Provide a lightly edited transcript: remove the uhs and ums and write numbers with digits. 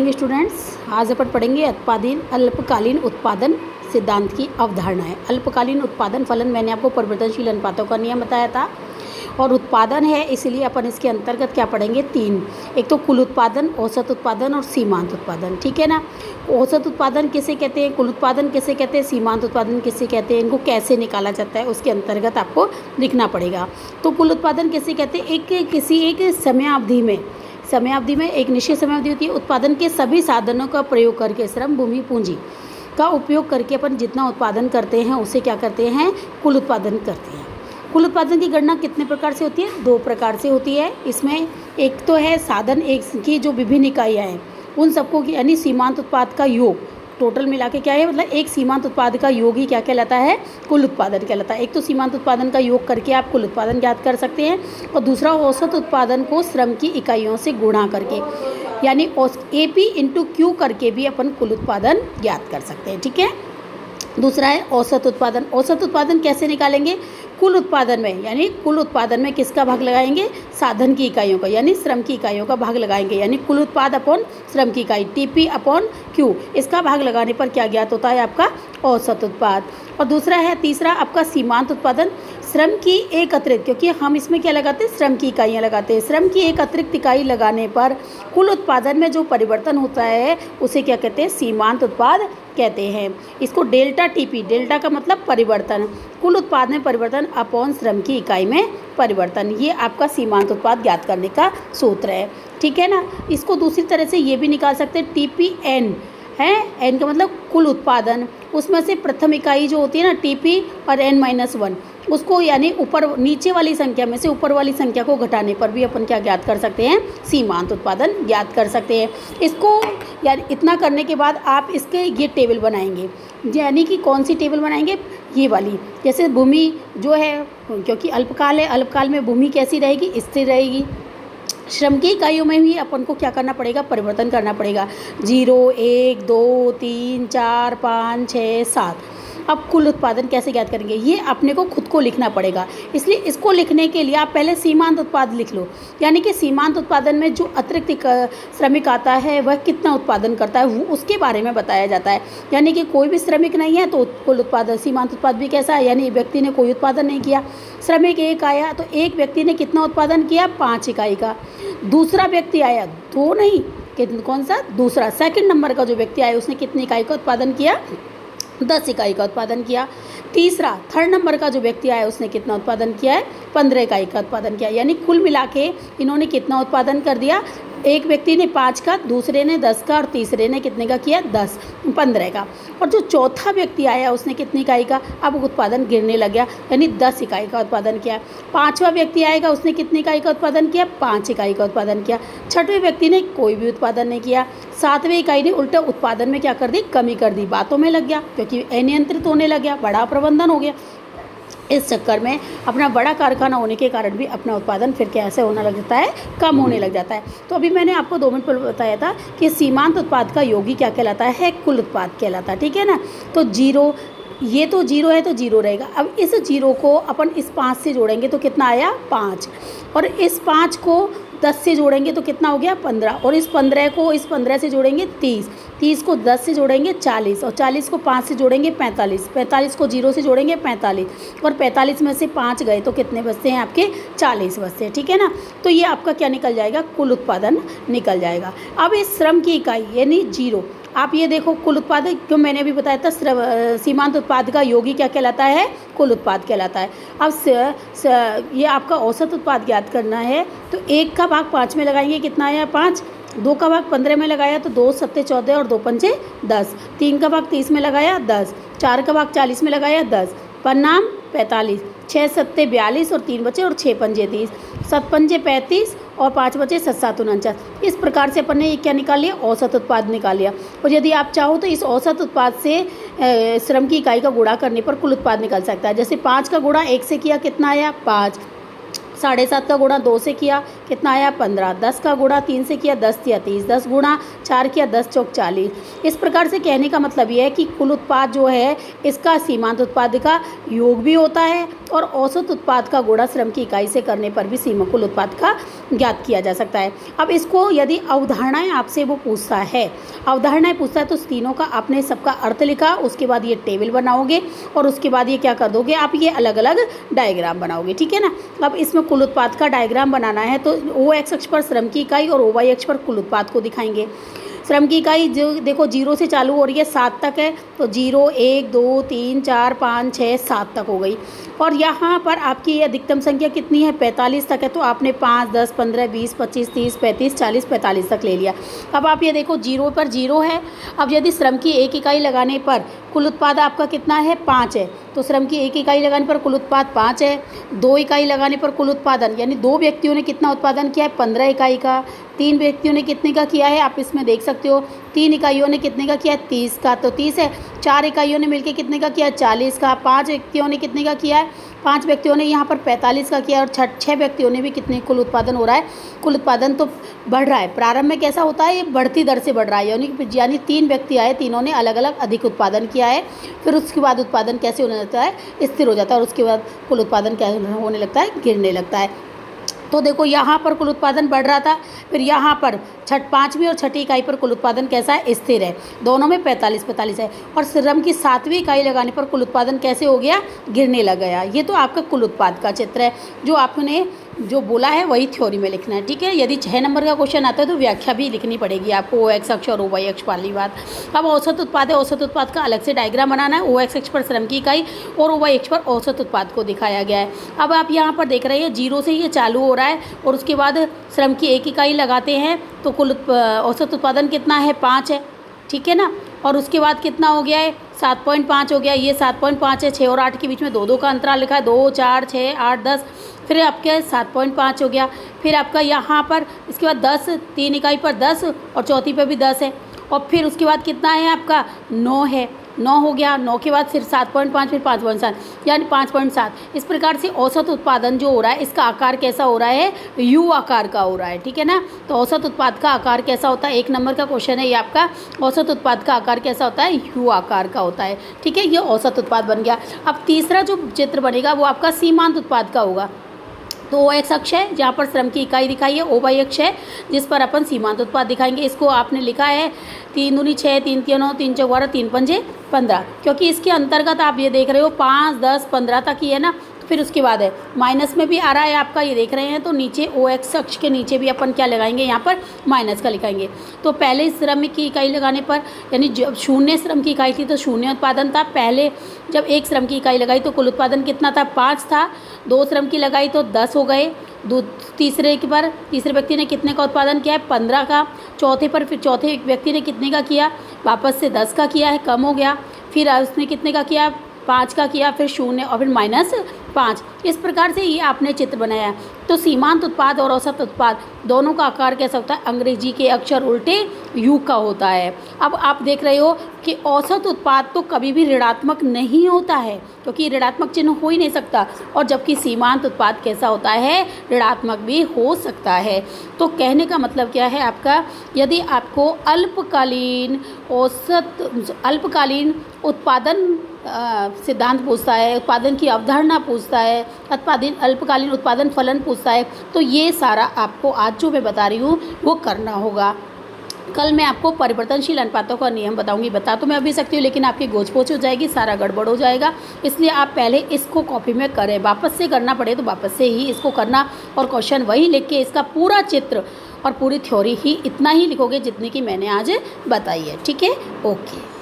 Morning students. आज अपन पढ़ेंगे अल्पकालीन उत्पादन सिद्धांत की अवधारणाएं। अल्पकालीन उत्पादन फलन मैंने आपको परिवर्तनशील अनुपातों का नियम बताया था और उत्पादन है, इसलिए अपन इसके अंतर्गत क्या पढ़ेंगे, तीन। एक तो कुल उत्पादन, औसत उत्पादन और सीमांत उत्पादन। ठीक है ना। औसत उत्पादन किसे कहते हैं, कुल उत्पादन किसे कहते हैं, सीमांत उत्पादन किसे कहते हैं, इनको कैसे निकाला जाता है उसके अंतर्गत आपको लिखना पड़ेगा। तो कुल उत्पादन किसे कहते हैं, किसी एक समयावधि में एक निश्चित समयावधि होती है। उत्पादन के सभी साधनों का प्रयोग करके, श्रम, भूमि, पूंजी का उपयोग करके अपन जितना उत्पादन करते हैं उसे क्या करते हैं, कुल उत्पादन करते हैं। कुल उत्पादन की गणना कितने प्रकार से होती है, दो प्रकार से होती है। इसमें एक तो है साधन एक की जो विभिन्न इकाइयाँ हैं उन सबको की, यानी सीमांत उत्पाद का योग टोटल मिला के क्या है, मतलब एक सीमांत उत्पाद का योग ही क्या कहलाता है, कुल उत्पादन कहलाता है। एक तो सीमांत उत्पादन का योग करके आप कुल उत्पादन ज्ञात कर सकते हैं और दूसरा औसत उत्पादन को श्रम की इकाइयों से गुणा करके, यानी AP इंटू Q करके भी अपन कुल उत्पादन ज्ञात कर सकते हैं। ठीक है। दूसरा है औसत उत्पादन। औसत उत्पादन कैसे निकालेंगे, कुल उत्पादन में, यानी कुल उत्पादन में किसका भाग लगाएंगे, साधन की इकाइयों का, यानी श्रम की इकाइयों का भाग लगाएंगे, यानी कुल उत्पाद अपॉन श्रम की इकाई TP अपॉन Q, इसका भाग लगाने पर क्या ज्ञात होता है, आपका औसत उत्पाद। और दूसरा है, तीसरा आपका सीमांत उत्पादन। श्रम की एक अतिरिक्त, क्योंकि हम इसमें क्या लगाते हैं, श्रम की इकाइयाँ लगाते हैं, श्रम की एक अतिरिक्त इकाई लगाने पर कुल उत्पादन में जो परिवर्तन होता है उसे क्या कहते हैं, सीमांत उत्पाद कहते हैं। इसको डेल्टा TP, डेल्टा का मतलब परिवर्तन, कुल उत्पाद में परिवर्तन अपॉन श्रम की इकाई में परिवर्तन, ये आपका सीमांत उत्पाद ज्ञात करने का सूत्र है। ठीक है ना। इसको दूसरी तरह से ये भी निकाल सकते हैं, TPN है, N का मतलब कुल उत्पादन, उसमें से प्रथम इकाई जो होती है ना TP और N-1 उसको, यानी ऊपर नीचे वाली संख्या में से ऊपर वाली संख्या को घटाने पर भी अपन क्या ज्ञात कर सकते हैं, सीमांत उत्पादन ज्ञात कर सकते हैं। इसको यानी इतना करने के बाद आप इसके ये टेबल बनाएंगे, यानी कि कौन सी टेबल बनाएंगे, ये वाली। जैसे भूमि जो है, क्योंकि अल्पकाल है, अल्पकाल में भूमि कैसी रहेगी, स्थिर रहेगी। श्रम की इकाइयों में भी अपन को क्या करना पड़ेगा, परिवर्तन करना पड़ेगा। 0, 1, 2, 3, 4, 5, 6, 7। अब कुल उत्पादन कैसे ज्ञात करेंगे, ये अपने को खुद को लिखना पड़ेगा। इसलिए इसको लिखने के लिए आप पहले सीमांत उत्पाद लिख लो, यानी कि सीमांत उत्पादन में जो अतिरिक्त श्रमिक आता है वह कितना उत्पादन करता है वो उसके बारे में बताया जाता है। यानी कि कोई भी श्रमिक नहीं है तो कुल उत्पादन, सीमांत उत्पाद भी कैसा है, यानी व्यक्ति ने कोई उत्पादन नहीं किया, श्रमिक एक आया तो एक व्यक्ति ने कितना उत्पादन किया, 5 इकाई का। दूसरा व्यक्ति आया, 2 नहीं, कौन सा, दूसरा सेकंड नंबर का जो व्यक्ति आया उसने कितनी इकाई का उत्पादन किया, 10 इकाई का उत्पादन किया। तीसरा, थर्ड नंबर का जो व्यक्ति आया उसने कितना उत्पादन किया है, 15 इकाई का उत्पादन किया। यानी कुल मिला के इन्होंने कितना उत्पादन कर दिया, एक व्यक्ति ने 5 का, दूसरे ने 10 का और तीसरे ने कितने का किया, 15 का। और जो चौथा व्यक्ति आया उसने कितनी इकाई का, अब उत्पादन गिरने लग गया, यानी 10 इकाई का उत्पादन किया। पाँचवा व्यक्ति आएगा, उसने कितनी इकाई का उत्पादन किया, 5 इकाई का उत्पादन किया। छठवें व्यक्ति ने कोई भी उत्पादन नहीं किया। सातवें इकाई ने उल्टा उत्पादन में क्या कर दी, कमी कर दी, बातों में लग गया, क्योंकि अनियंत्रित होने लग गया, बड़ा प्रबंधन हो गया। इस चक्कर में अपना बड़ा कारखाना होने के कारण भी अपना उत्पादन फिर कैसे होने लग जाता है, कम होने लग जाता है। तो अभी मैंने आपको 2 मिनट पहले बताया था कि सीमांत उत्पाद का योगी क्या कहलाता है, कुल उत्पाद कहलाता है। ठीक है ना। तो 0, ये तो 0 है तो 0 रहेगा। अब इस 0 को अपन इस 5 से जोड़ेंगे तो कितना आया, 5, और इस 5 को 10 से जोड़ेंगे तो कितना हो गया, 15, और इस 15 को इस 15 से जोड़ेंगे 30, 30 को 10 से जोड़ेंगे 40, और 40 को 5 से जोड़ेंगे 45, 45 को 0 से जोड़ेंगे 45, और 45 में से 5 गए तो कितने बचते हैं, आपके 40 बचते हैं। ठीक है ना। तो ये आपका क्या निकल जाएगा, कुल उत्पादन निकल जाएगा। अब इस श्रम की इकाई यानी 0, आप ये देखो कुल उत्पाद, क्यों मैंने अभी बताया था सीमांत उत्पाद का योगी क्या कहलाता है, कुल उत्पाद कहलाता है। अब ये आपका औसत उत्पाद ज्ञात करना है, तो 1 का भाग 5 में लगाएंगे, कितना आया, 5। 2 का भाग 15 में लगाया तो 2 सत्ते 14 और 2 पंचे 10। 3 का भाग 30 में लगाया, 10। 4 का भाग 40 में लगाया, 10। परिणाम 45। 6 सत्ते 42 और 3 बचे और 6 पंजे 30, 7 पंजे 35 और 5 बचे 7 7 49। इस प्रकार से अपन ने ये क्या निकाल लिया, औसत उत्पाद निकाल लिया। और यदि आप चाहो तो इस औसत उत्पाद से श्रम की इकाई का गुणा करने पर कुल उत्पाद निकल सकता है। जैसे 5 का गुणा 1 से किया, कितना आया, 5। 7.5 का गुणा 2 से किया कितना आया 15, 10 का गुणा 3 से किया 10 या 30, 10 गुणा 4 किया 10 चौक 40। इस प्रकार से कहने का मतलब ये है कि कुल उत्पाद जो है इसका सीमांत उत्पाद का योग भी होता है और औसत उत्पाद का गुणा श्रम की इकाई से करने पर भी सीमा कुल उत्पाद का ज्ञात किया जा सकता है। अब इसको यदि अवधारणाएं आपसे वो पूछता है, अवधारणाएं पूछता है तो तीनों का आपने सबका अर्थ लिखा, उसके बाद ये टेबल बनाओगे और उसके बाद ये क्या कर दोगे आप, ये अलग अलग डायग्राम बनाओगे, ठीक है ना। अब इसमें कुल उत्पाद का डायग्राम बनाना है तो ओ एक्स अक्ष पर श्रम की इकाई और ओ वाई अक्ष पर कुल उत्पाद को दिखाएंगे। श्रम की इकाई जो देखो 0 से चालू हो रही है 7 तक है, तो 0 1 2 3 4 5 6 7 तक हो गई। और यहाँ पर आपकी अधिकतम संख्या कितनी है 45 तक है, तो आपने 5 10 15 20 25 30 35 40 45 तक ले लिया। अब आप ये देखो 0 पर 0 है। अब यदि श्रम की 1 इकाई लगाने पर कुल उत्पाद आपका कितना है 5 है, तो श्रम की 1 इकाई लगाने पर कुल उत्पाद 5 है। 2 इकाई लगाने पर कुल उत्पादन यानी 2 व्यक्तियों ने कितना उत्पादन किया है 15 इकाई का। 3 व्यक्तियों ने कितने का किया है आप इसमें देख सकते हो, 3 इकाइयों ने कितने का किया है 30 का, तो 30 है। 4 इकाइयों ने मिलकर कितने का किया है 40 का। 5 व्यक्तियों ने कितने का किया है, 5 व्यक्तियों ने यहाँ पर 45 का किया और 6 व्यक्तियों ने भी कितने कुल उत्पादन हो रहा है, कुल उत्पादन तो बढ़ रहा है। प्रारंभ में कैसा होता है ये बढ़ती दर से बढ़ रहा है, यानी 3 व्यक्ति आए, तीनों ने अलग अलग अधिक उत्पादन किया है। फिर उसके बाद उत्पादन कैसे होने लगता है स्थिर हो जाता है और उसके बाद कुल उत्पादन क्या होने लगता है गिरने लगता है। तो देखो यहाँ पर कुल उत्पादन बढ़ रहा था, फिर यहाँ पर 5वीं और 6ठी इकाई पर कुल उत्पादन कैसा है स्थिर है, दोनों में 45 है। और श्रम की 7वीं इकाई लगाने पर कुल उत्पादन कैसे हो गया गिरने लग गया। ये तो आपका कुल उत्पाद का चित्र है, जो आपने जो बोला है वही थ्योरी में लिखना है, ठीक है। यदि 6 नंबर का क्वेश्चन आता है तो व्याख्या भी लिखनी पड़ेगी आपको, ओ एक्स अक्ष और ओ वाई अक्ष वाली बात। अब औसत उत्पाद है, औसत उत्पाद का अलग से डायग्राम बनाना है। ओ एक्स अक्ष पर श्रम की इकाई और ओ वाई अक्ष पर औसत उत्पाद को दिखाया गया है। अब आप यहाँ पर देख रहे हैं 0 से ये चालू हो रहा है और उसके बाद श्रम की 1 इकाई लगाते हैं तो कुल औसत उत्पादन कितना है 5 है, ठीक है ना। और उसके बाद कितना हो गया है 7.5 हो गया, ये 7.5 है। 6 और 8 के बीच में 2 का अंतराल लिखा है, 2 4 6 8 10, फिर आपके 7.5 हो गया। फिर आपका यहाँ पर इसके बाद 10, 3 इकाई पर 10 और चौथी पर भी 10 है। और फिर उसके बाद कितना है आपका 9 है, 9 हो गया। 9 के बाद फिर 7.5 फिर 5.7 यानी 5.7। इस प्रकार से औसत उत्पादन जो हो रहा है इसका आकार कैसा हो रहा है यू आकार का हो रहा है, ठीक है ना। तो औसत उत्पाद का आकार कैसा होता है, 1 नंबर का क्वेश्चन है ये आपका, औसत उत्पाद का आकार कैसा होता है यू आकार का होता है, ठीक है। ये औसत उत्पाद बन गया। अब तीसरा जो चित्र बनेगा वो आपका सीमांत उत्पाद का होगा। तो ओ एक्स अक्ष है जहाँ पर श्रम की इकाई दिखाई है, ओ वाई अक्ष है जिस पर अपन सीमांत उत्पाद दिखाएंगे। इसको आपने लिखा है 3 दूनी 6 3 3 9 3 4 12 3 पंजे 15, क्योंकि इसके अंतर्गत आप ये देख रहे हो 5 10 15 तक ही है ना। फिर उसके बाद है माइनस में भी आ रहा है आपका, ये देख रहे हैं। तो नीचे ओ एक्स अक्ष के नीचे भी अपन क्या लगाएंगे यहाँ पर माइनस का लिखाएंगे। तो पहले श्रम की इकाई लगाने पर यानी जब 0 श्रम की इकाई थी तो 0 उत्पादन था। पहले जब 1 श्रम की इकाई लगाई तो कुल उत्पादन कितना था 5 था। 2 श्रम की लगाई तो 10 हो गए। तीसरे व्यक्ति ने कितने का उत्पादन किया है 15 का। चौथे पर फिर चौथे व्यक्ति ने कितने का किया वापस से 10 का किया है, कम हो गया। फिर उसने कितने का किया 5 का किया, फिर 0 और फिर -5। इस प्रकार से ये आपने चित्र बनाया। तो सीमांत उत्पाद और औसत उत्पाद दोनों का आकार कैसा होता है, अंग्रेजी के अक्षर उल्टे यू का होता है। अब आप देख रहे हो कि औसत उत्पाद तो कभी भी ऋणात्मक नहीं होता है, क्योंकि ऋणात्मक चिन्ह हो ही नहीं सकता। और जबकि सीमांत उत्पाद कैसा होता है ऋणात्मक भी हो सकता है। तो कहने का मतलब क्या है आपका, यदि आपको अल्पकालीन उत्पादन सिद्धांत पूछता है, उत्पादन की अवधारणा पूछता है, अल्पकालीन उत्पादन फलन पूछता है, तो ये सारा आपको आज जो मैं बता रही हूँ वो करना होगा। कल मैं आपको परिवर्तनशील अनुपातों का नियम बताऊंगी। बता तो मैं अभी सकती हूँ लेकिन आपकी गोच पोच हो जाएगी, सारा गड़बड़ हो जाएगा। इसलिए आप पहले इसको कॉपी में करें, वापस से करना पड़े तो वापस से ही इसको करना और क्वेश्चन वही लिख के इसका पूरा चित्र और पूरी थ्योरी ही इतना ही लिखोगे जितनी कि मैंने आज बताई है, ठीक है। ओके।